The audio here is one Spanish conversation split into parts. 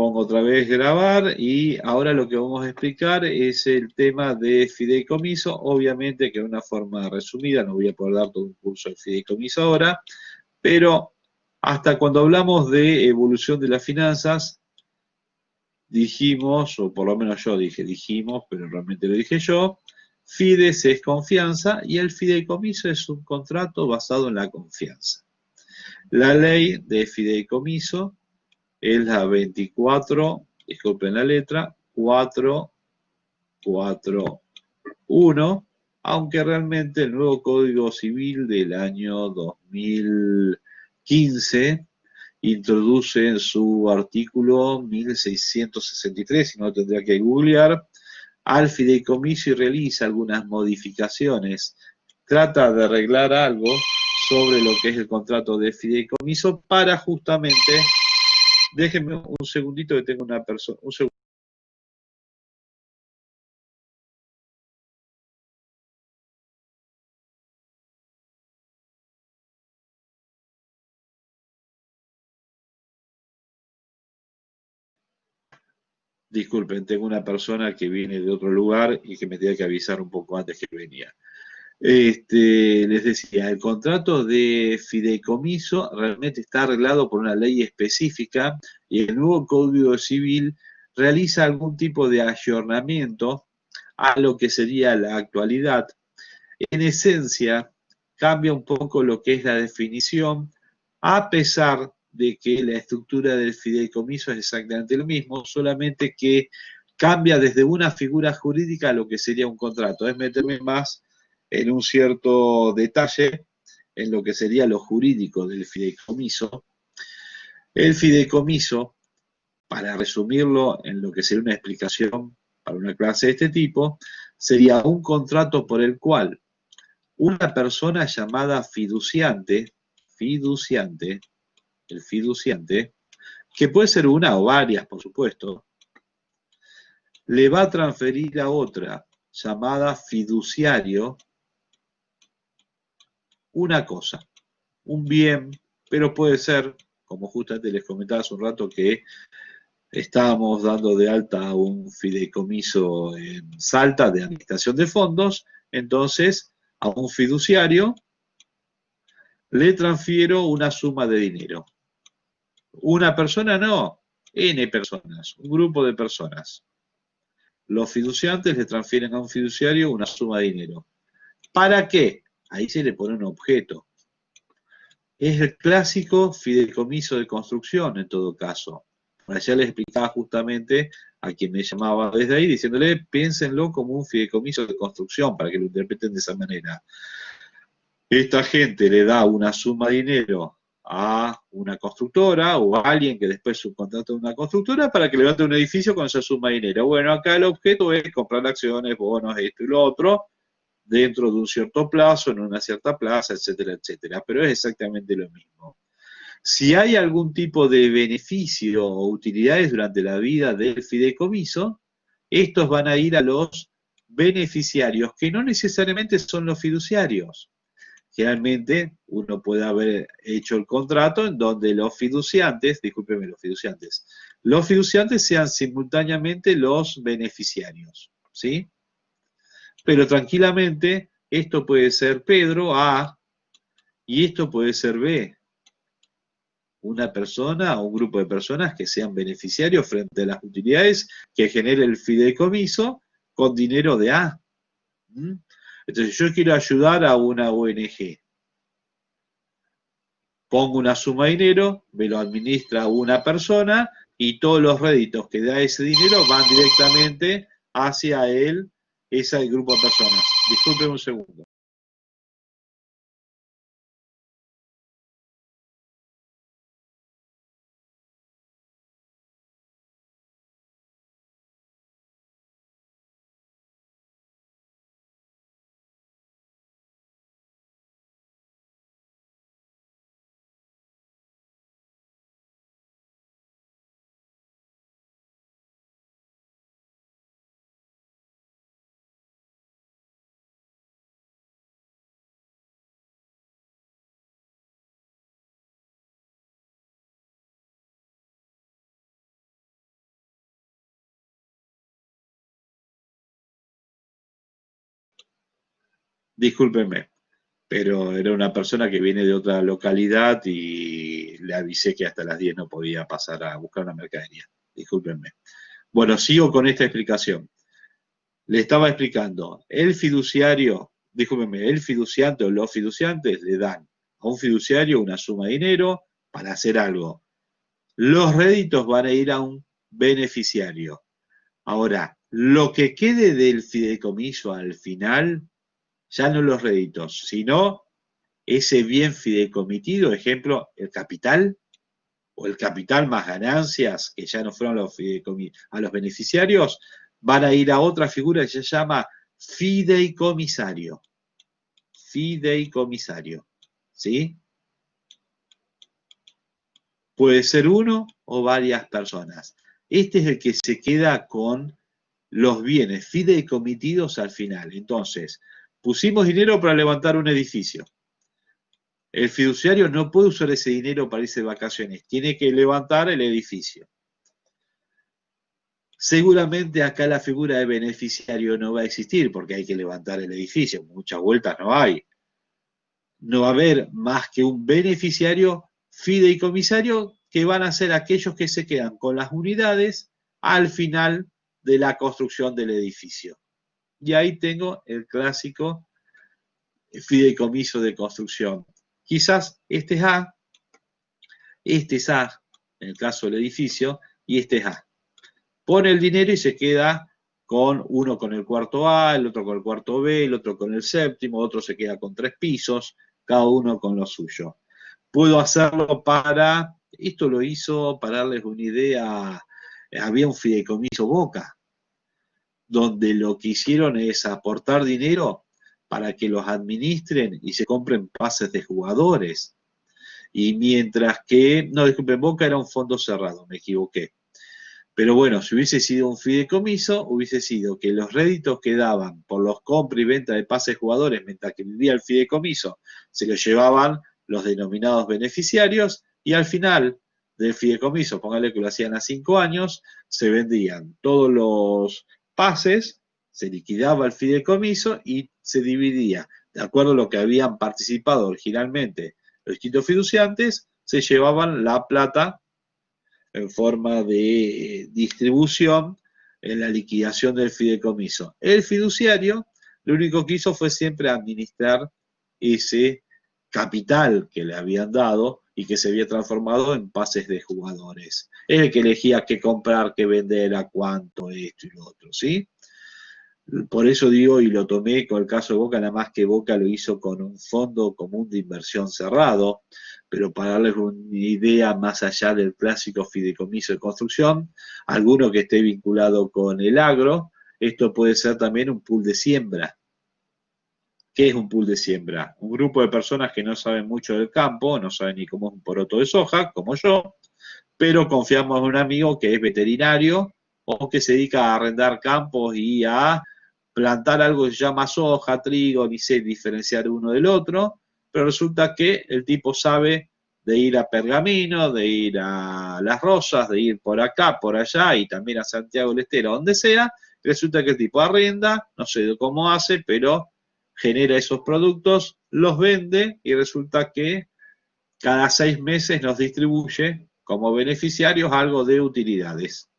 pongo otra vez grabar y ahora lo que vamos a explicar es el tema de fideicomiso. Obviamente que de una forma resumida, no voy a poder dar todo un curso de fideicomiso ahora, pero hasta cuando hablamos de evolución de las finanzas, dijimos, o por lo menos yo dijimos, pero realmente lo dije yo, fides es confianza y el fideicomiso es un contrato basado en la confianza. La ley de fideicomiso es la 24, disculpen la letra, 441, aunque realmente el nuevo Código Civil del año 2015 introduce en su artículo 1663, si no lo tendría que googlear, al fideicomiso y realiza algunas modificaciones. Trata de arreglar algo sobre lo que es el contrato de fideicomiso para justamente. Déjenme un segundito que tengo una persona. Un segundo. Disculpen, tengo una persona que viene de otro lugar y que me tenía que avisar un poco antes que venía. Les decía, el contrato de fideicomiso realmente está arreglado por una ley específica y el nuevo Código Civil realiza algún tipo de ayornamiento a lo que sería la actualidad. En esencia, cambia un poco lo que es la definición, a pesar de que la estructura del fideicomiso es exactamente lo mismo, solamente que cambia desde una figura jurídica a lo que sería un contrato. Es meterme más en un cierto detalle en lo que sería lo jurídico del fideicomiso. El fideicomiso, para resumirlo en lo que sería una explicación para una clase de este tipo, sería un contrato por el cual una persona llamada fiduciante, el fiduciante, que puede ser una o varias, por supuesto, le va a transferir a otra llamada fiduciario una cosa, un bien, pero puede ser, como justamente les comentaba hace un rato, que estábamos dando de alta a un fideicomiso en Salta de administración de fondos, entonces a un fiduciario le transfiero una suma de dinero. Una persona no, N personas, un grupo de personas. Los fiduciantes le transfieren a un fiduciario una suma de dinero. ¿Para qué? Ahí se le pone un objeto. Es el clásico fideicomiso de construcción en todo caso. Ayer les explicaba justamente a quien me llamaba desde ahí, diciéndole, piénsenlo como un fideicomiso de construcción, para que lo interpreten de esa manera. Esta gente le da una suma de dinero a una constructora o a alguien que después subcontrata a una constructora para que levante un edificio con esa suma de dinero. Bueno, acá el objeto es comprar acciones, bonos, esto y lo otro, dentro de un cierto plazo, en una cierta plaza, etcétera, etcétera. Pero es exactamente lo mismo. Si hay algún tipo de beneficio o utilidades durante la vida del fideicomiso, estos van a ir a los beneficiarios, que no necesariamente son los fiduciarios. Generalmente uno puede haber hecho el contrato en donde los fiduciantes, discúlpeme, los fiduciantes sean simultáneamente los beneficiarios, ¿sí? Pero tranquilamente esto puede ser Pedro A y esto puede ser B. Una persona o un grupo de personas que sean beneficiarios frente a las utilidades que genere el fideicomiso con dinero de A. ¿Mm? Entonces yo quiero ayudar a una ONG. Pongo una suma de dinero, me lo administra una persona y todos los réditos que da ese dinero van directamente hacia él, ese grupo de personas. Disculpen un segundo. Discúlpenme, pero era una persona que viene de otra localidad y le avisé que hasta las 10 no podía pasar a buscar una mercadería. Discúlpenme. Bueno, sigo con esta explicación. Le estaba explicando, el fiduciario, discúlpenme, el fiduciante o los fiduciantes le dan a un fiduciario una suma de dinero para hacer algo. Los réditos van a ir a un beneficiario. Ahora, lo que quede del fideicomiso al final, ya no los réditos, sino ese bien fideicomitido, ejemplo, el capital o el capital más ganancias, que ya no fueron a los beneficiarios, van a ir a otra figura que se llama fideicomisario. Fideicomisario. ¿Sí? Puede ser uno o varias personas. Este es el que se queda con los bienes fideicomitidos al final. Entonces, pusimos dinero para levantar un edificio. El fiduciario no puede usar ese dinero para irse de vacaciones, tiene que levantar el edificio. Seguramente acá la figura de beneficiario no va a existir porque hay que levantar el edificio, muchas vueltas no hay. No va a haber más que un beneficiario fideicomisario que van a ser aquellos que se quedan con las unidades al final de la construcción del edificio. Y ahí tengo el clásico fideicomiso de construcción. Quizás este es A, este es A, en el caso del edificio, y este es A. Pone el dinero y se queda con uno con el cuarto A, el otro con el cuarto B, el otro con el séptimo, otro se queda con 3 pisos, cada uno con lo suyo. Puedo hacerlo para, esto lo hizo, para darles una idea, había un fideicomiso Boca, donde lo que hicieron es aportar dinero para que los administren y se compren pases de jugadores. Y mientras que, no, disculpen, Boca era un fondo cerrado, me equivoqué. Pero bueno, si hubiese sido un fideicomiso, hubiese sido que los réditos que daban por los compra y venta de pases de jugadores mientras que vivía el fideicomiso, se los llevaban los denominados beneficiarios y al final del fideicomiso, póngale que lo hacían a 5 años, se vendían todos los pases, se liquidaba el fideicomiso y se dividía, de acuerdo a lo que habían participado originalmente los distintos fiduciantes, se llevaban la plata en forma de distribución en la liquidación del fideicomiso. El fiduciario lo único que hizo fue siempre administrar ese capital que le habían dado y que se había transformado en pases de jugadores. Es el que elegía qué comprar, qué vender, a cuánto, esto y lo otro, ¿sí? Por eso digo, y lo tomé con el caso de Boca, nada más que Boca lo hizo con un fondo común de inversión cerrado, pero para darles una idea más allá del clásico fideicomiso de construcción, alguno que esté vinculado con el agro, esto puede ser también un pool de siembra. ¿Qué es un pool de siembra? Un grupo de personas que no saben mucho del campo, no saben ni cómo es un poroto de soja, como yo, pero confiamos en un amigo que es veterinario o que se dedica a arrendar campos y a plantar algo que se llama soja, trigo, ni sé diferenciar uno del otro, pero resulta que el tipo sabe de ir a Pergamino, de ir a Las Rosas, de ir por acá, por allá y también a Santiago del Estero, donde sea. Resulta que el tipo arrenda, no sé cómo hace, pero genera esos productos, los vende y resulta que cada 6 meses nos distribuye como beneficiarios algo de utilidades.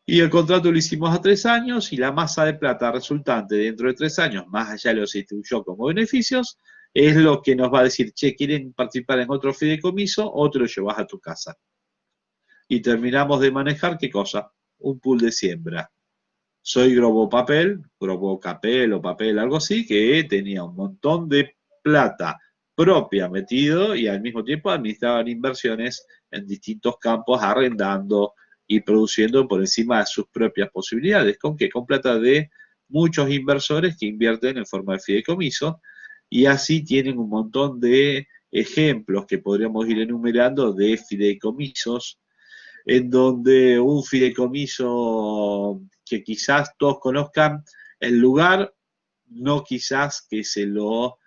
Y el contrato lo hicimos a 3 años y la masa de plata resultante dentro de 3 años, más allá de los distribuyó como beneficios, es lo que nos va a decir, che, ¿quieren participar en otro fideicomiso o te lo llevas a tu casa? Y terminamos de manejar, ¿qué cosa? Un pool de siembra. Soy Globopapel o papel, algo así, que tenía un montón de plata propia metido y al mismo tiempo administraban inversiones en distintos campos, arrendando y produciendo por encima de sus propias posibilidades. ¿Con qué? Con plata de muchos inversores que invierten en forma de fideicomiso y así tienen un montón de ejemplos que podríamos ir enumerando de fideicomisos en donde un fideicomiso que quizás todos conozcan el lugar, no quizás que se lo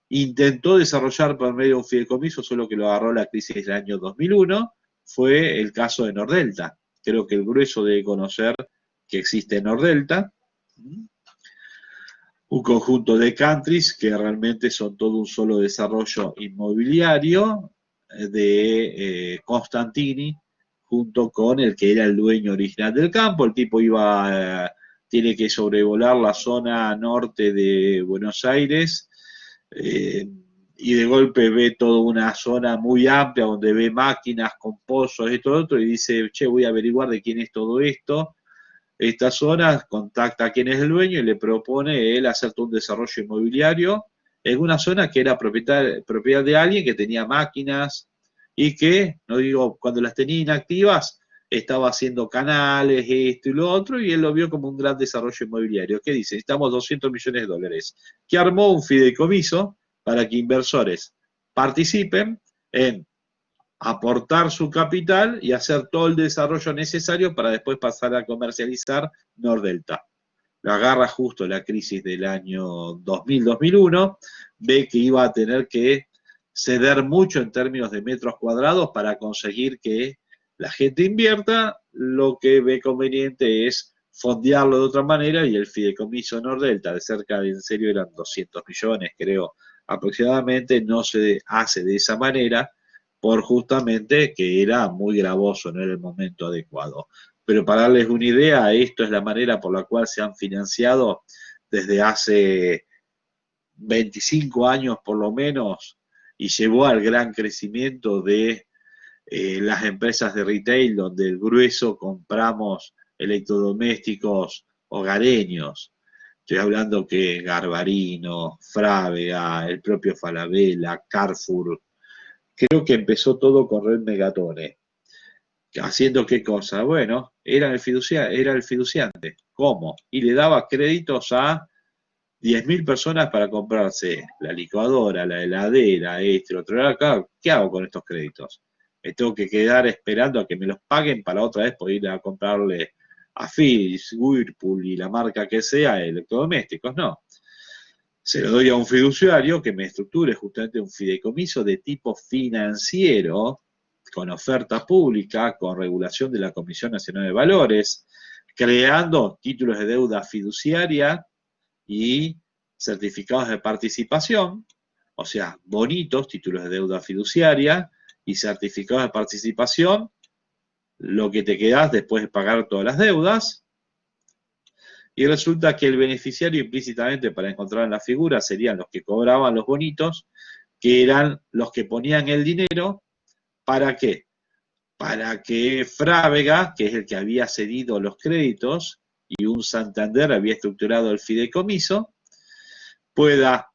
intentó desarrollar por medio de un fideicomiso, solo que lo agarró la crisis del año 2001, fue el caso de Nordelta. Creo que el grueso debe conocer que existe Nordelta. un conjunto de countries que realmente son todo un solo desarrollo inmobiliario de Constantini, junto con el que era el dueño original del campo. El tipo tiene que sobrevolar la zona norte de Buenos Aires, eh, y de golpe ve toda una zona muy amplia donde ve máquinas con pozos, esto, lo otro, y dice, che, voy a averiguar de quién es todo esto. Esta zona, contacta a quién es el dueño y le propone él hacer todo un desarrollo inmobiliario en una zona que era propiedad de alguien que tenía máquinas y que, no digo, cuando las tenía inactivas, estaba haciendo canales, esto y lo otro, y él lo vio como un gran desarrollo inmobiliario. ¿Qué dice? Necesitamos 200 millones de dólares. Que armó un fideicomiso para que inversores participen en aportar su capital y hacer todo el desarrollo necesario para después pasar a comercializar Nordelta. Lo agarra justo la crisis del año 2000-2001, ve que iba a tener que ceder mucho en términos de metros cuadrados para conseguir que la gente invierta, lo que ve conveniente es fondearlo de otra manera y el fideicomiso Nordelta de cerca de, en serio eran 200 millones creo aproximadamente, no se hace de esa manera por justamente que era muy gravoso, no era el momento adecuado. Pero para darles una idea, esto es la manera por la cual se han financiado desde hace 25 años por lo menos y llevó al gran crecimiento de las empresas de retail, donde el grueso compramos electrodomésticos hogareños. Estoy hablando que Garbarino, Frávega, el propio Falabella, Carrefour. Creo que empezó todo con Red Megatone. ¿Haciendo qué cosa? Bueno, era el fiduciante. ¿Cómo? Y le daba créditos a 10.000 personas para comprarse la licuadora, la heladera, esto, lo otro. Acá, ¿qué hago con estos créditos? Me tengo que quedar esperando a que me los paguen para otra vez poder ir a comprarle a Philips, Whirlpool y la marca que sea electrodomésticos. No. Se lo doy a un fiduciario que me estructure justamente un fideicomiso de tipo financiero, con oferta pública, con regulación de la Comisión Nacional de Valores, creando títulos de deuda fiduciaria y certificados de participación, o sea, bonitos, títulos de deuda fiduciaria y certificados de participación, lo que te quedas después de pagar todas las deudas. Y resulta que el beneficiario implícitamente para encontrar en la figura serían los que cobraban los bonitos, que eran los que ponían el dinero. ¿Para qué? Para que Frávega, que es el que había cedido los créditos, y un Santander había estructurado el fideicomiso, pueda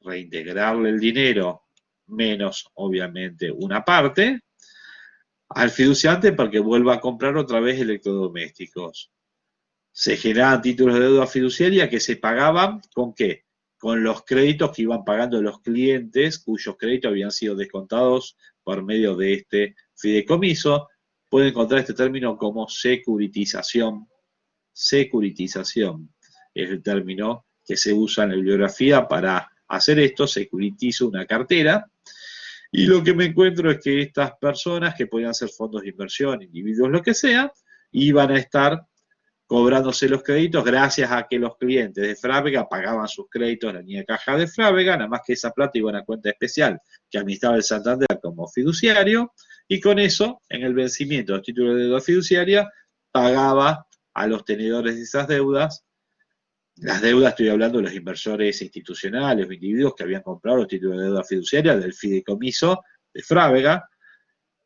reintegrarle el dinero, menos obviamente una parte, al fiduciante para que vuelva a comprar otra vez electrodomésticos. Se generaban títulos de deuda fiduciaria que se pagaban ¿con qué? Con los créditos que iban pagando los clientes cuyos créditos habían sido descontados por medio de este fideicomiso. Pueden encontrar este término como securitización. Securitización es el término que se usa en la bibliografía para hacer esto. Securitizo una cartera. Y lo que me encuentro es que estas personas, que podían ser fondos de inversión, individuos, lo que sea, iban a estar cobrándose los créditos gracias a que los clientes de Frávega pagaban sus créditos en la línea de caja de Frávega, nada más que esa plata iba a una cuenta especial que administraba el Santander como fiduciario, y con eso, en el vencimiento de los títulos de deuda fiduciaria, pagaba a los tenedores de esas deudas. Las deudas, estoy hablando de los inversores institucionales o individuos que habían comprado los títulos de deuda fiduciaria del fideicomiso de Frávega,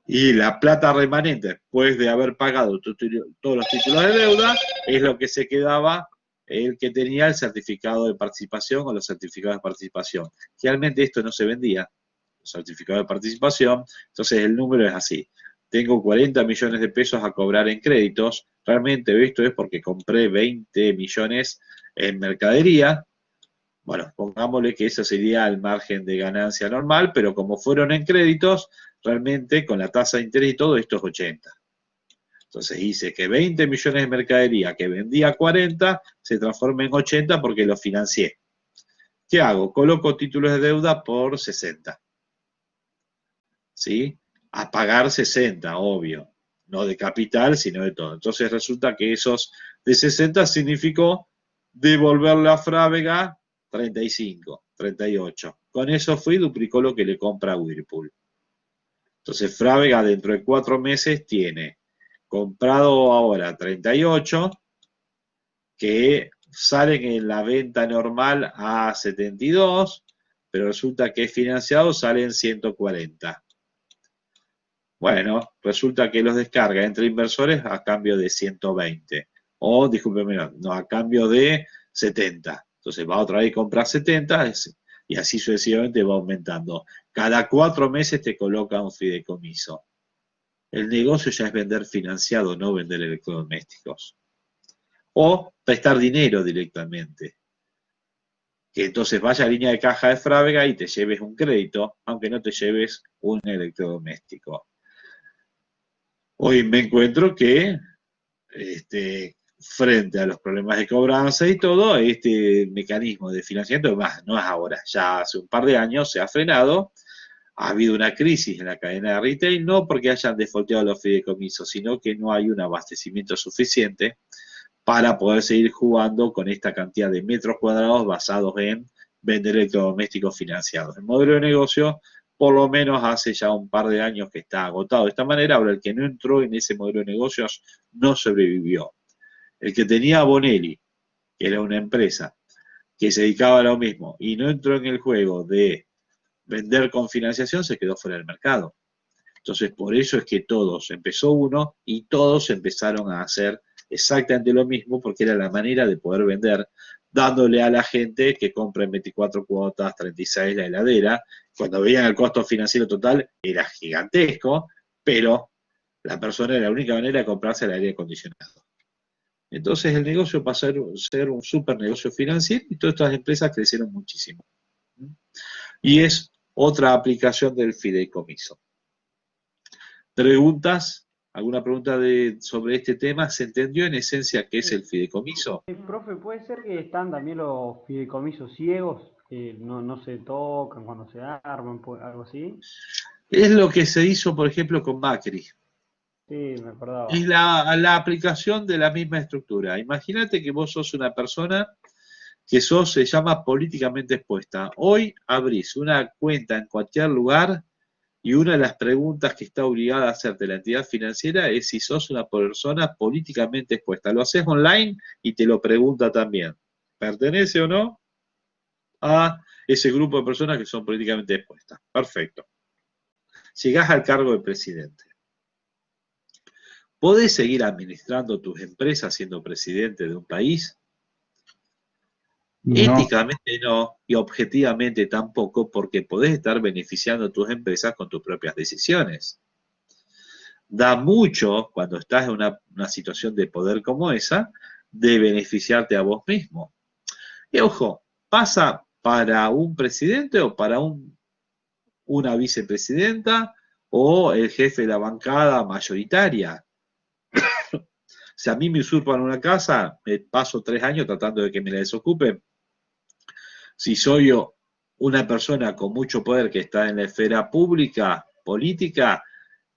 y la plata remanente después de haber pagado todos los títulos de deuda es lo que se quedaba el que tenía el certificado de participación o los certificados de participación. Realmente esto no se vendía, los certificados de participación, entonces el número es así. Tengo 40 millones de pesos a cobrar en créditos, realmente esto es porque compré 20 millones en mercadería. Bueno, pongámosle que eso sería el margen de ganancia normal, pero como fueron en créditos, realmente con la tasa de interés y todo esto es 80. Entonces hice que 20 millones de mercadería que vendía 40 se transforme en 80 porque lo financié. ¿Qué hago? Coloco títulos de deuda por 60. ¿Sí? A pagar 60, obvio. No de capital, sino de todo. Entonces resulta que esos de 60 significó devolverle a Frávega 35, 38. Con eso fue y duplicó lo que le compra a Whirlpool. Entonces Frávega dentro de 4 meses tiene comprado ahora 38, que salen en la venta normal a 72, pero resulta que es financiado, salen 140. Bueno, resulta que los descarga entre inversores a cambio de 120. O, discúlpeme, no, a cambio de 70. Entonces va otra vez y compra 70 y así sucesivamente va aumentando. Cada 4 meses te coloca un fideicomiso. El negocio ya es vender financiado, no vender electrodomésticos. O prestar dinero directamente. Que entonces vaya a línea de caja de Frávega y te lleves un crédito, aunque no te lleves un electrodoméstico. Hoy me encuentro que frente a los problemas de cobranza y todo, este mecanismo de financiamiento, más no es ahora, ya hace un par de años se ha frenado. Ha habido una crisis en la cadena de retail, no porque hayan defaulteado los fideicomisos, sino que no hay un abastecimiento suficiente para poder seguir jugando con esta cantidad de metros cuadrados basados en vender electrodomésticos financiados. El modelo de negocio, por lo menos hace ya un par de años que está agotado de esta manera. Ahora, el que no entró en ese modelo de negocios no sobrevivió. El que tenía Bonelli, que era una empresa que se dedicaba a lo mismo y no entró en el juego de vender con financiación, se quedó fuera del mercado. Entonces, por eso es que todos, empezó uno y todos empezaron a hacer exactamente lo mismo porque era la manera de poder vender, dándole a la gente que compra en 24 cuotas, 36 la heladera. Cuando veían el costo financiero total era gigantesco, pero la persona era la única manera de comprarse el aire acondicionado. Entonces el negocio pasó a ser un super negocio financiero y todas estas empresas crecieron muchísimo. Y es otra aplicación del fideicomiso. ¿Preguntas? ¿Alguna pregunta sobre este tema? ¿Se entendió en esencia qué es el fideicomiso? Profe, ¿puede ser que están también los fideicomisos ciegos, que no se tocan cuando se arman, algo así? Es lo que se hizo, por ejemplo, con Macri. Sí, me Es acordaba. la aplicación de la misma estructura. Imagínate que vos sos una persona que se llama políticamente expuesta. Hoy abrís una cuenta en cualquier lugar y una de las preguntas que está obligada a hacerte la entidad financiera es si sos una persona políticamente expuesta. Lo haces online y te lo pregunta también. ¿Pertenece o no a ese grupo de personas que son políticamente expuestas? Perfecto. Llegás al cargo de presidente. ¿Podés seguir administrando tus empresas siendo presidente de un país? No, Éticamente no y objetivamente tampoco, porque podés estar beneficiando a tus empresas con tus propias decisiones. Da mucho, cuando estás en una situación de poder como esa, de beneficiarte a vos mismo. Y ojo, pasa para un presidente o para una vicepresidenta o el jefe de la bancada mayoritaria. Si a mí me usurpan una casa, me paso 3 años tratando de que me la desocupen. Si soy yo una persona con mucho poder que está en la esfera pública, política,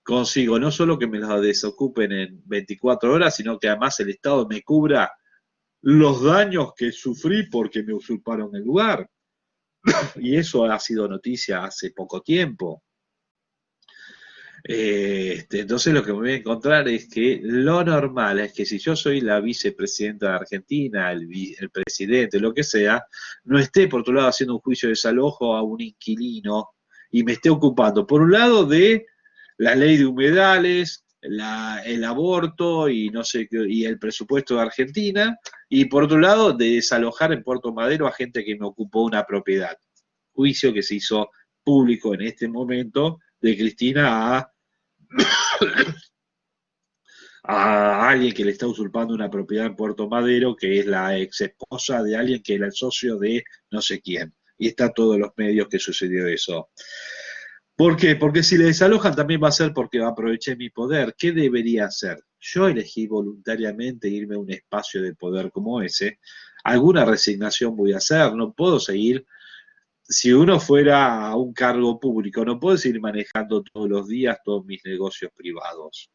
consigo no solo que me la desocupen en 24 horas, sino que además el Estado me cubra los daños que sufrí porque me usurparon el lugar. Y eso ha sido noticia hace poco tiempo. Entonces lo que me voy a encontrar es que lo normal es que si yo soy la vicepresidenta de Argentina, el presidente, lo que sea, no esté por otro lado haciendo un juicio de desalojo a un inquilino y me esté ocupando, por un lado, de la ley de humedales, el aborto y no sé qué, y el presupuesto de Argentina, y por otro lado, de desalojar en Puerto Madero a gente que me ocupó una propiedad. Juicio que se hizo público en este momento de Cristina a alguien que le está usurpando una propiedad en Puerto Madero, que es la ex esposa de alguien que era el socio de no sé quién. Y está todos los medios que sucedió eso. ¿Por qué? Porque si le desalojan también va a ser porque aproveché mi poder. ¿Qué debería hacer? Yo elegí voluntariamente irme a un espacio de poder como ese. Alguna resignación voy a hacer, no puedo seguir. Si uno fuera a un cargo público, no puedo seguir manejando todos los días todos mis negocios privados.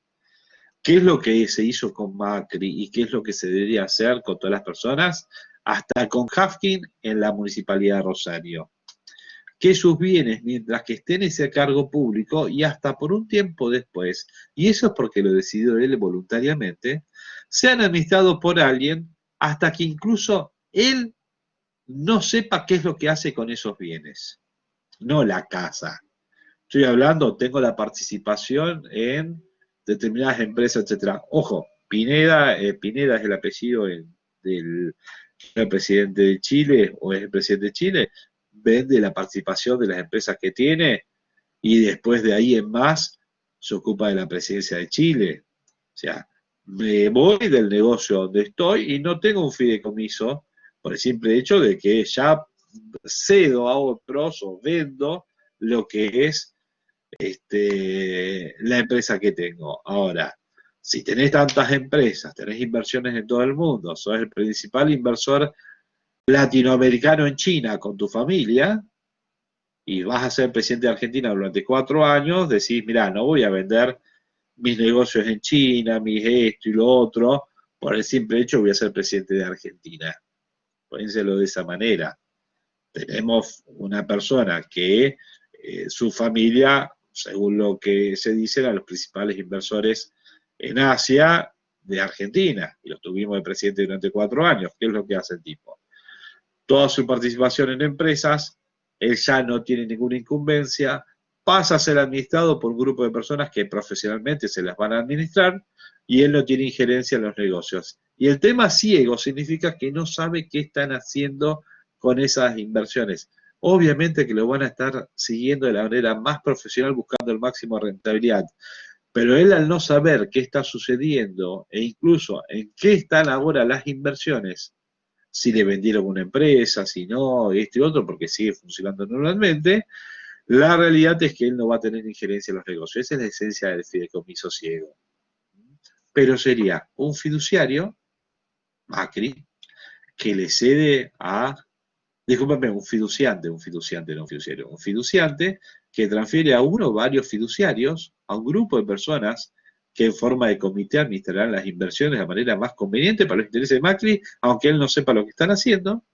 ¿Qué es lo que se hizo con Macri y qué es lo que se debería hacer con todas las personas? hasta con Hafkin en la Municipalidad de Rosario, que sus bienes, mientras que esté en ese cargo público y hasta por un tiempo después, y eso es porque lo decidió él voluntariamente, sean administrados por alguien hasta que incluso él no sepa qué es lo que hace con esos bienes, no la casa. Estoy hablando, tengo la participación en determinadas empresas, etcétera. Ojo, Pineda, Pineda es el apellido del presidente de Chile o es el presidente de Chile, vende la participación de las empresas que tiene y después de ahí en más se ocupa de la presidencia de Chile. O sea, me voy del negocio donde estoy y no tengo un fideicomiso por el simple hecho de que ya cedo a otros o vendo lo que es la empresa que tengo. Ahora, si tenés tantas empresas, tenés inversiones en todo el mundo, sos el principal inversor latinoamericano en China con tu familia y vas a ser presidente de Argentina durante 4 años, decís, mira, no voy a vender mis negocios en China, mis esto y lo otro, por el simple hecho voy a ser presidente de Argentina. Pónselo de esa manera. Tenemos una persona que su familia, según lo que se dice, eran los principales inversores en Asia de Argentina, y los tuvimos de presidente durante 4 años. ¿Qué es lo que hace el tipo? Toda su participación en empresas, él ya no tiene ninguna incumbencia, pasa a ser administrado por un grupo de personas que profesionalmente se las van a administrar, y él no tiene injerencia en los negocios. Y el tema ciego significa que no sabe qué están haciendo con esas inversiones. Obviamente que lo van a estar siguiendo de la manera más profesional buscando el máximo de rentabilidad, pero él al no saber qué está sucediendo e incluso en qué están ahora las inversiones, si le vendieron una empresa, si no, este y otro, porque sigue funcionando normalmente, la realidad es que él no va a tener injerencia en los negocios. Esa es la esencia del fideicomiso ciego. Pero sería un fiduciario, Macri, que le cede a, discúlpame, un fiduciante, no un fiduciario, un fiduciante que transfiere a uno o varios fiduciarios, a un grupo de personas que en forma de comité administrarán las inversiones de manera más conveniente para los intereses de Macri, aunque él no sepa lo que están haciendo,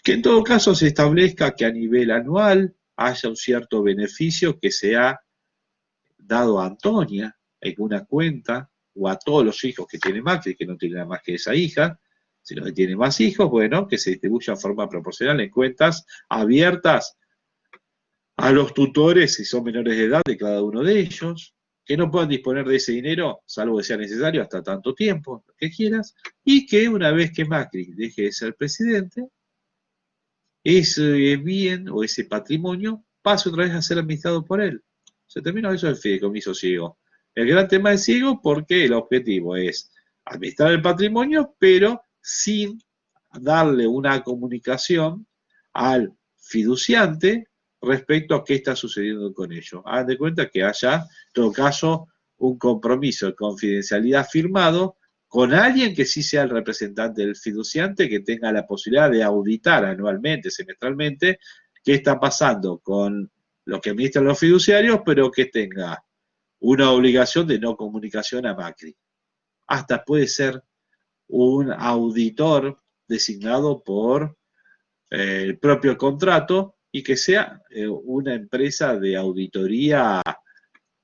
que en todo caso se establezca que a nivel anual haya un cierto beneficio que sea dado a Antonia en una cuenta, o a todos los hijos que tiene Macri, que no tiene nada más que esa hija, sino que tiene más hijos, bueno, que se distribuya en forma proporcional en cuentas abiertas a los tutores, si son menores de edad, de cada uno de ellos, que no puedan disponer de ese dinero, salvo que sea necesario, hasta tanto tiempo, lo que quieras, y que una vez que Macri deje de ser presidente, ese bien o ese patrimonio pase otra vez a ser administrado por él. Se termina eso del fideicomiso ciego. El gran tema es ciego porque el objetivo es administrar el patrimonio, pero sin darle una comunicación al fiduciante respecto a qué está sucediendo con ello. Hagan de cuenta que haya, en todo caso, un compromiso de confidencialidad firmado con alguien que sí sea el representante del fiduciante, que tenga la posibilidad de auditar anualmente, semestralmente, qué está pasando con lo que administran los fiduciarios, pero que tenga una obligación de no comunicación a Macri. Hasta puede ser un auditor designado por el propio contrato y que sea una empresa de auditoría,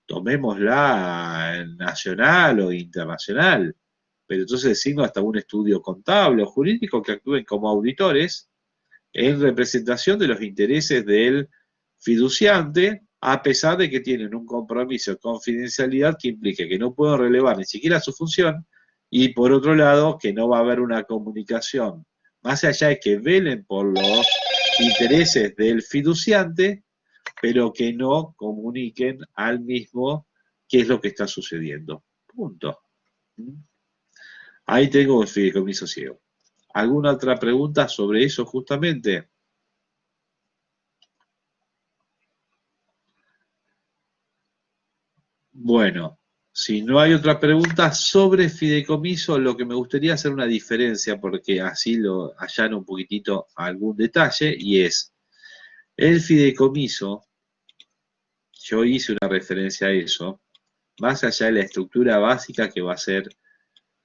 tomémosla nacional o internacional, pero entonces designo hasta un estudio contable o jurídico que actúen como auditores en representación de los intereses del fiduciante, a pesar de que tienen un compromiso de confidencialidad que implique que no puedo relevar ni siquiera su función, y por otro lado, que no va a haber una comunicación, más allá de que velen por los intereses del fiduciante, pero que no comuniquen al mismo qué es lo que está sucediendo. Punto. Ahí tengo el fideicomiso ciego. ¿Alguna otra pregunta sobre eso justamente? Bueno, si no hay otra pregunta sobre fideicomiso, lo que me gustaría hacer una diferencia, porque así lo allano un poquitito algún detalle, y es, el fideicomiso, yo hice una referencia a eso, más allá de la estructura básica que va a ser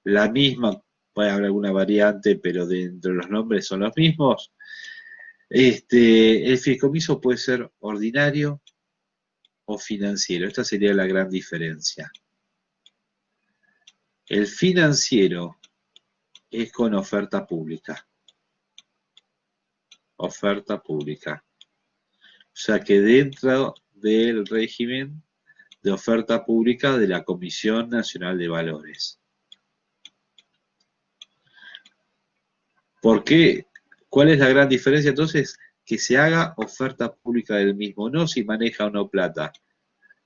la misma puede haber alguna variante, pero dentro de los nombres son los mismos. El fideicomiso puede ser ordinario o financiero. Esta sería la gran diferencia. El financiero es con oferta pública. Oferta pública. O sea que dentro del régimen de oferta pública de la Comisión Nacional de Valores. ¿Por qué? ¿Cuál es la gran diferencia? Entonces, que se haga oferta pública del mismo, no si maneja o no plata.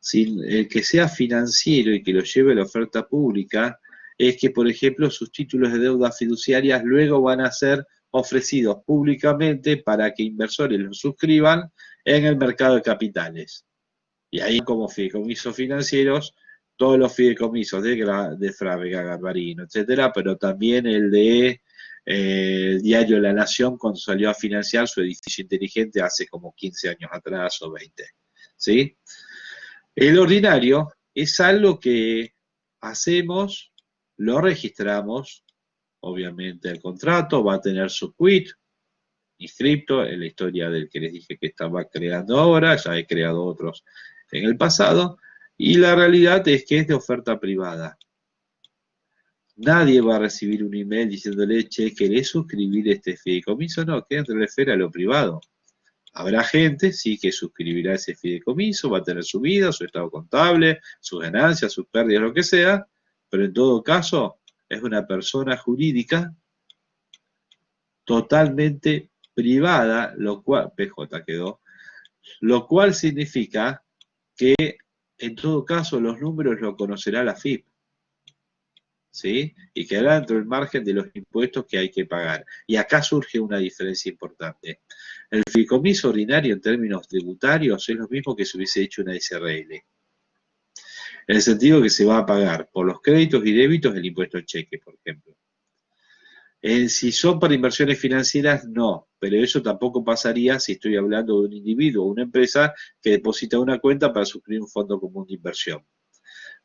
Si el que sea financiero y que lo lleve a la oferta pública, es que, por ejemplo, sus títulos de deuda fiduciarias luego van a ser ofrecidos públicamente para que inversores los suscriban en el mercado de capitales. Y ahí, como fideicomisos financieros, todos los fideicomisos de Frávega, Garbarino, etcétera, pero también el de el diario La Nación cuando salió a financiar su edificio inteligente hace como 15 años atrás o 20. ¿Sí? El ordinario es algo que hacemos, lo registramos, obviamente el contrato va a tener su quit inscripto en la historia del que les dije que estaba creando ahora, ya he creado otros en el pasado, y la realidad es que es de oferta privada. Nadie va a recibir un email diciéndole, che, ¿querés suscribir este fideicomiso? No, que entre la esfera a lo privado. Habrá gente, sí, que suscribirá ese fideicomiso, va a tener su vida, su estado contable, sus ganancias, sus pérdidas, lo que sea, pero en todo caso es una persona jurídica totalmente privada, lo cual, PJ quedó, lo cual significa que en todo caso los números lo conocerá la FIP. ¿Sí? Y quedará dentro del margen de los impuestos que hay que pagar. Y acá surge una diferencia importante. El fideicomiso ordinario en términos tributarios es lo mismo que si hubiese hecho una SRL. En el sentido que se va a pagar por los créditos y débitos el impuesto al cheque, por ejemplo. Si son para inversiones financieras, no, pero eso tampoco pasaría si estoy hablando de un individuo o una empresa que deposita una cuenta para suscribir un fondo común de inversión.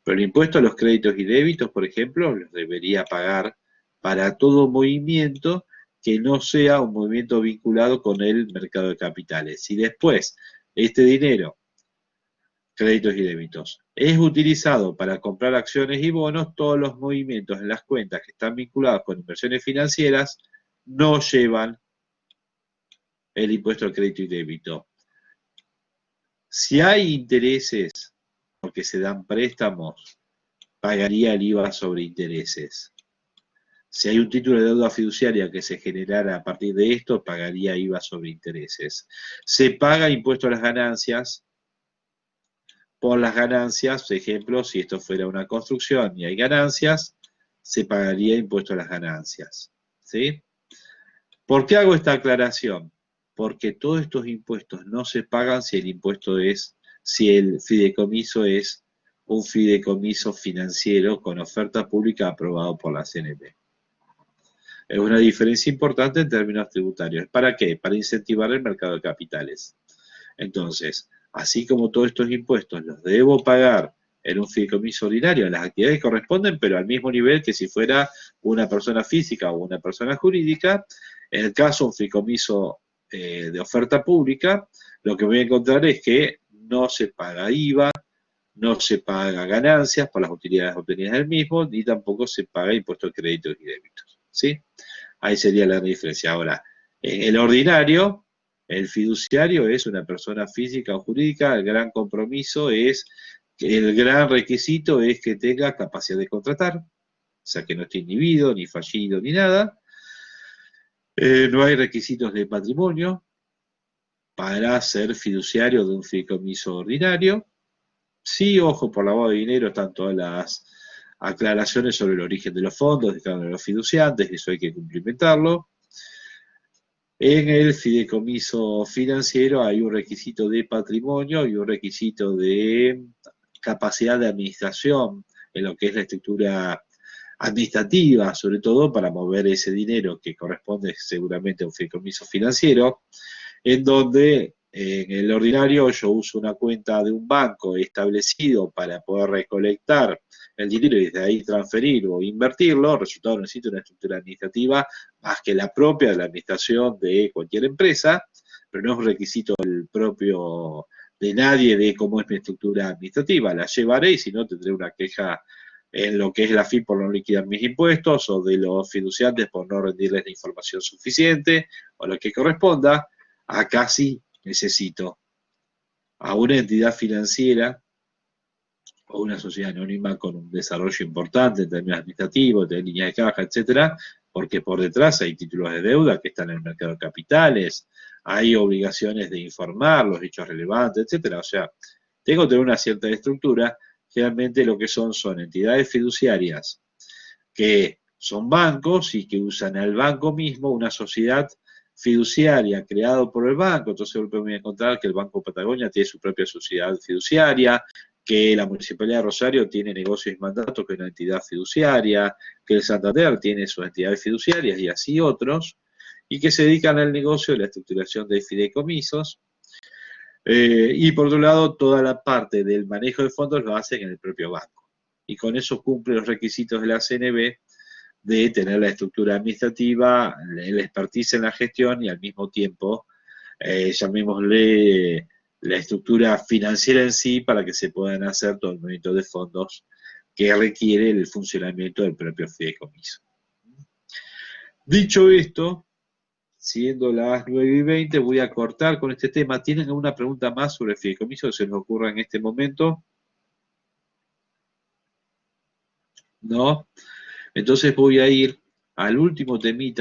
Pero el impuesto a los créditos y débitos, por ejemplo, los debería pagar para todo movimiento que no sea un movimiento vinculado con el mercado de capitales. Si después este dinero, créditos y débitos, es utilizado para comprar acciones y bonos, todos los movimientos en las cuentas que están vinculados con inversiones financieras no llevan el impuesto al crédito y débito. Si hay intereses porque se dan préstamos, pagaría el IVA sobre intereses. Si hay un título de deuda fiduciaria que se generara a partir de esto, pagaría IVA sobre intereses. Se paga impuesto a las ganancias. Por las ganancias, por ejemplo, si esto fuera una construcción y hay ganancias, se pagaría impuesto a las ganancias. ¿Sí? ¿Por qué hago esta aclaración? Porque todos estos impuestos no se pagan si si el fideicomiso es un fideicomiso financiero con oferta pública aprobado por la CNP. Es una diferencia importante en términos tributarios. ¿Para qué? Para incentivar el mercado de capitales. Entonces, así como todos estos impuestos los debo pagar en un fideicomiso ordinario, en las actividades que corresponden, pero al mismo nivel que si fuera una persona física o una persona jurídica, en el caso de un fideicomiso de oferta pública, lo que voy a encontrar es que no se paga IVA, no se paga ganancias por las utilidades obtenidas del mismo, ni tampoco se paga impuesto de créditos y débitos. ¿Sí? Ahí sería la diferencia. Ahora, en el ordinario, el fiduciario es una persona física o jurídica, el gran compromiso es, el gran requisito es que tenga capacidad de contratar, o sea, que no esté inhibido, ni fallido, ni nada. No hay requisitos de patrimonio para ser fiduciario de un fideicomiso ordinario. Sí, ojo, por lavado de dinero están todas las aclaraciones sobre el origen de los fondos, de cada uno de los fiduciantes, eso hay que cumplimentarlo. En el fideicomiso financiero hay un requisito de patrimonio y un requisito de capacidad de administración en lo que es la estructura administrativa, sobre todo para mover ese dinero que corresponde seguramente a un fideicomiso financiero, en donde en el ordinario yo uso una cuenta de un banco establecido para poder recolectar el dinero y desde ahí transferirlo o invertirlo, el resultado necesita una estructura administrativa más que la propia de la administración de cualquier empresa, pero no es un requisito el propio de nadie de cómo es mi estructura administrativa. La llevaré y si no tendré una queja en lo que es la FIP por no liquidar mis impuestos o de los fiduciantes por no rendirles la información suficiente o lo que corresponda. Acá sí necesito a una entidad financiera o una sociedad anónima con un desarrollo importante en términos administrativos, de líneas de caja, etcétera, porque por detrás hay títulos de deuda que están en el mercado de capitales, hay obligaciones de informar los hechos relevantes, etcétera. O sea, tengo que tener una cierta estructura. Generalmente lo que son entidades fiduciarias que son bancos y que usan al banco mismo, una sociedad fiduciaria creado por el banco. Entonces voy a encontrar que el Banco Patagonia tiene su propia sociedad fiduciaria, que la Municipalidad de Rosario tiene negocios y mandatos que es una entidad fiduciaria, que el Santander tiene sus entidades fiduciarias y así otros, y que se dedican al negocio de la estructuración de fideicomisos. Y por otro lado, toda la parte del manejo de fondos lo hacen en el propio banco. Y con eso cumple los requisitos de la CNB de tener la estructura administrativa, el expertise en la gestión y al mismo tiempo, llamémosle, la estructura financiera en sí para que se puedan hacer todo el movimiento de fondos que requiere el funcionamiento del propio fideicomiso. Dicho esto, siendo las 9:20, voy a cortar con este tema. ¿Tienen alguna pregunta más sobre el fideicomiso que se les ocurra en este momento? ¿No? Entonces voy a ir al último temita